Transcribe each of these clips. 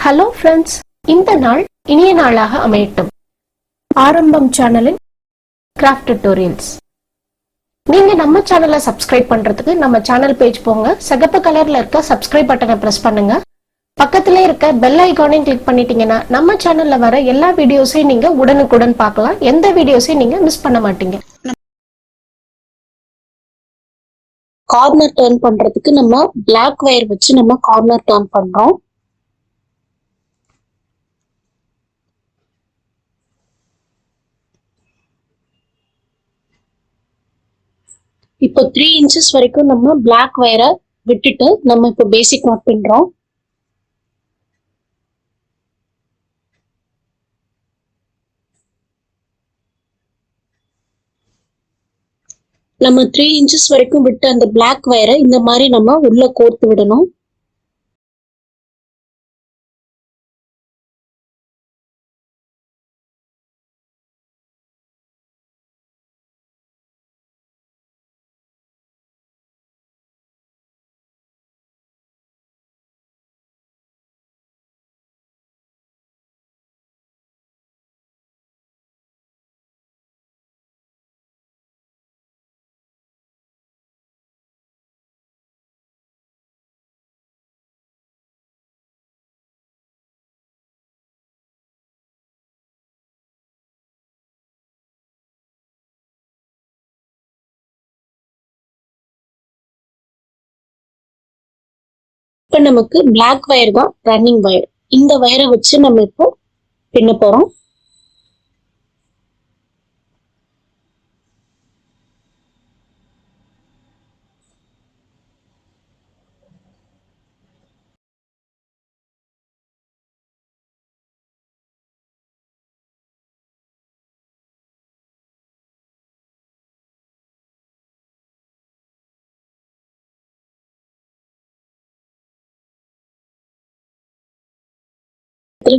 Hello friends, இந்த நாள் இனிய நாளாக அமையட்டும். ஆரம்பம் சேனலின் கிராஃப்ட் டியூட்டோரியல்ஸ். நீங்க நம்ம சேனலை சப்ஸ்கிரைப் பண்றதுக்கு நம்ம சேனல் பேஜ் போங்க. சிகப்பு கலர்ல இருக்க சப்ஸ்கிரைப் பட்டனை பிரஸ் பண்ணுங்க. பக்கத்திலே இருக்க பெல் ஐகானையும் கிளிக் பண்ணிட்டீங்கன்னா நம்ம சேனல்ல வர எல்லா வீடியோஸையும் நீங்க உடனுக்குடன் பார்க்கலாம். எந்த வீடியோஸையும் நீங்க மிஸ் பண்ண மாட்டீங்க. கார்னர் டர்ன் பண்றதுக்கு நம்ம பிளாக் வயர் வச்சு நம்ம கார்னர் டர்ன் பண்றோம். இப்போ 3 inches வரைக்கும் நம்ம பிளாக் வயரை விட்டுட்டு நம்ம இப்போ பேசிக் நாட் பண்றோம். நம்ம 3 inches வரைக்கும் விட்டு அந்த பிளாக் வயரை இந்த மாதிரி நம்ம உள்ள கோர்த்து விடணும். இப்ப நமக்கு பிளாக் வயர் தான் ரன்னிங் வயர். இந்த வயரை வச்சு நம்ம இப்போ பின்ன போறோம்.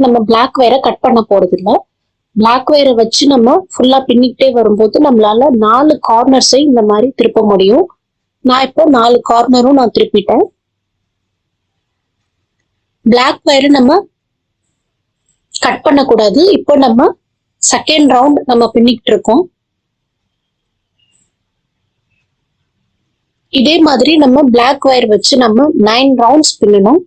நம்ம பிளாக் வயரை கட் பண்ண போறது இல்ல. பிளாக் வயரை வச்சு நம்ம ஃபுல்லா பின்னிக்கிட்டே வரும்போது நம்மளால 4 கார்னர்ஸை இந்த மாதிரி திருப்ப முடியும். நான் இப்போ 4 கார்னரும் நான் திருப்பிட்டேன். பிளாக் வயரை நம்ம கட் பண்ணக்கூடாது. இப்போ நம்ம செகண்ட் ரவுண்ட் நம்ம பின்னிக்கிட்டு இருக்கோம். இதே மாதிரி நம்ம பிளாக் வயர் வச்சு நம்ம 9 ரவுண்ட்ஸ் பின்னணும்.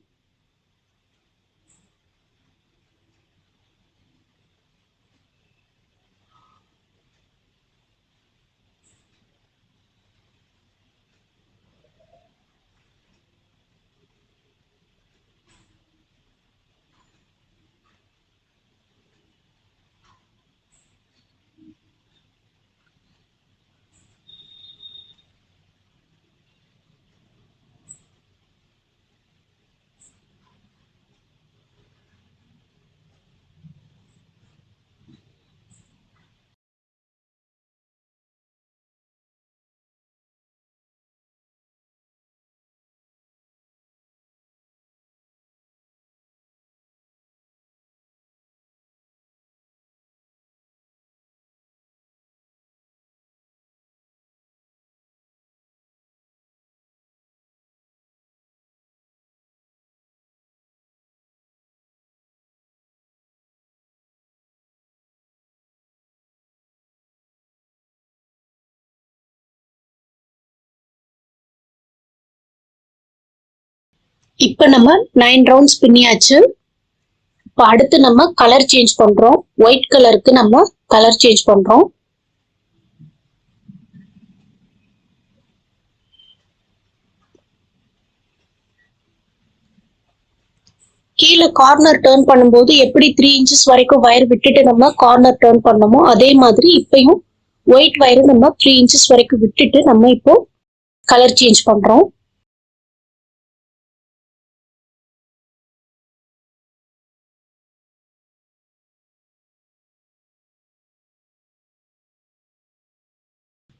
இப்ப நம்ம 9 ரவுண்ட்ஸ் பின்னியாச்சு. இப்ப அடுத்து நம்ம கலர் சேஞ்ச் பண்றோம். ஒயிட் கலருக்கு நம்ம கலர் சேஞ்ச் பண்றோம். கீழே கார்னர் டர்ன் பண்ணும்போது எப்படி 3 inches வரைக்கும் வயர் விட்டுட்டு நம்ம கார்னர் டர்ன் பண்ணோமோ அதே மாதிரி இப்பயும் ஒயிட் வயர் நம்ம 3 inches வரைக்கும் விட்டுட்டு நம்ம இப்போ கலர் சேஞ்ச் பண்றோம்.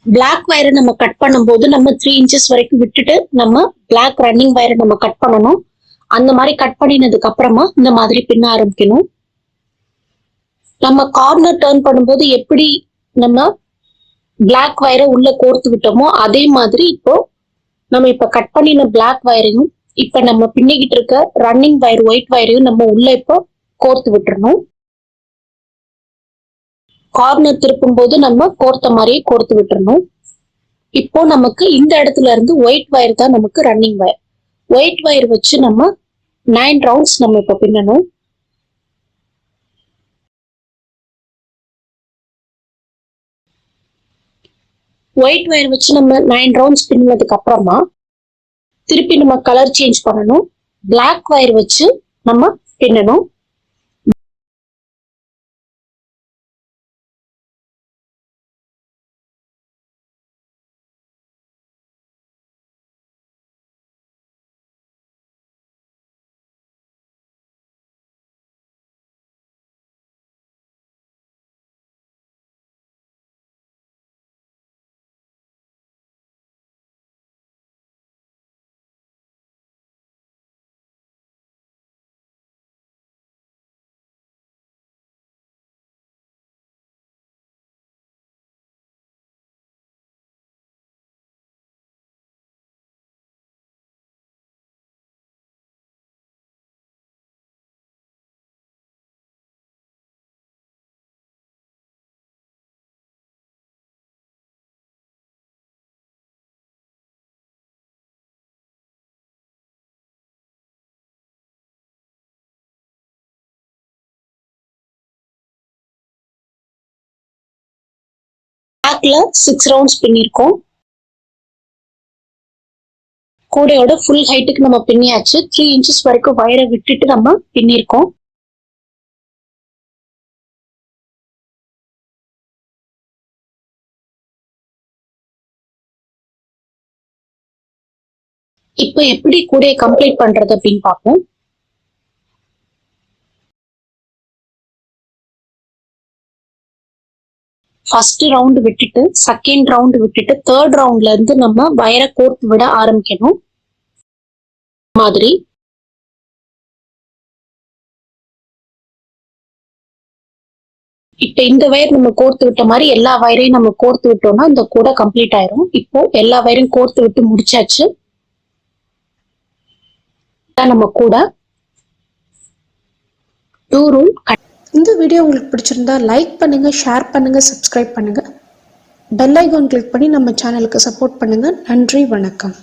பிளாக் வயரை நம்ம கட் பண்ணும்போது நம்ம 3 inches வரைக்கும் விட்டுட்டு நம்ம பிளாக் ரன்னிங் வயரை நம்ம கட் பண்ணணும். அந்த மாதிரி கட் பண்ணினதுக்கு அப்புறமா இந்த மாதிரி பின்ன ஆரம்பிக்கணும். நம்ம கார்னர் டர்ன் பண்ணும்போது எப்படி நம்ம பிளாக் வயரை உள்ள கோர்த்து விட்டோமோ அதே மாதிரி இப்போ நம்ம இப்ப கட் பண்ணின பிளாக் வயரையும் இப்ப நம்ம பின்னிக்கிட்டு இருக்க ரன்னிங் வயர் ஒயிட் வயரையும் நம்ம உள்ள இப்போ கோர்த்து விட்டுறணும். கார்னர் திருப்பும் போது நம்ம கோர்த்த மாதிரியே கோர்த்து விட்டுறணும். இப்போ நமக்கு இந்த இடத்துல இருந்து ஒயிட் வயர் தான் நமக்கு ரன்னிங் வயர். ஒயிட் வயர் வச்சு நம்ம 9 ரவுண்ட்ஸ் நம்ம இப்ப பின்னணும். ஒயிட் வயர் வச்சு நம்ம 9 ரவுண்ட்ஸ் பின்னதுக்கு அப்புறமா திருப்பி நம்ம கலர் சேஞ்ச் பண்ணணும். பிளாக் வயர் வச்சு நம்ம பின்னணும். பேக்ல 6 ரவுண்ட்ஸ் பின்னிருக்கோம். கூடையோட ஃபுல் ஹைட்டுக்கு நம்ம பின்னியாச்சு. 3 இன்ச்சஸ் வரைக்கும் வயரை விட்டுட்டு நம்ம பின்னிருக்கோம். இப்போ எப்படி கூடையை கம்ப்ளீட் பண்றது அப்படின்னு பார்ப்போம். ஃபர்ஸ்ட் ரவுண்ட் விட்டுட்டு செகண்ட் ரவுண்ட் விட்டுட்டு தேர்ட் ரவுண்ட்ல இருந்து நம்ம வயரை கோர்த்து விட ஆரம்பிக்கணும். மாதிரி இப்ப இந்த வயர் நம்ம கோர்த்து விட்ட மாதிரி எல்லா வயரையும் நம்ம கோர்த்து விட்டோம்னா இந்த கூடை கம்ப்ளீட் ஆயிரும். இப்போ எல்லா வயரையும் கோர்த்து விட்டு முடிச்சாச்சு. நம்ம கூட 2 ரூல். இந்த வீடியோ உங்களுக்கு பிடிச்சிருந்தா லைக் பண்ணுங்க, ஷேர் பண்ணுங்க, சப்ஸ்கிரைப் பண்ணுங்க. பெல் ஐகான் கிளிக் பண்ணி நம்ம சேனலுக்கு சப்போர்ட் பண்ணுங்க. நன்றி, வணக்கம்.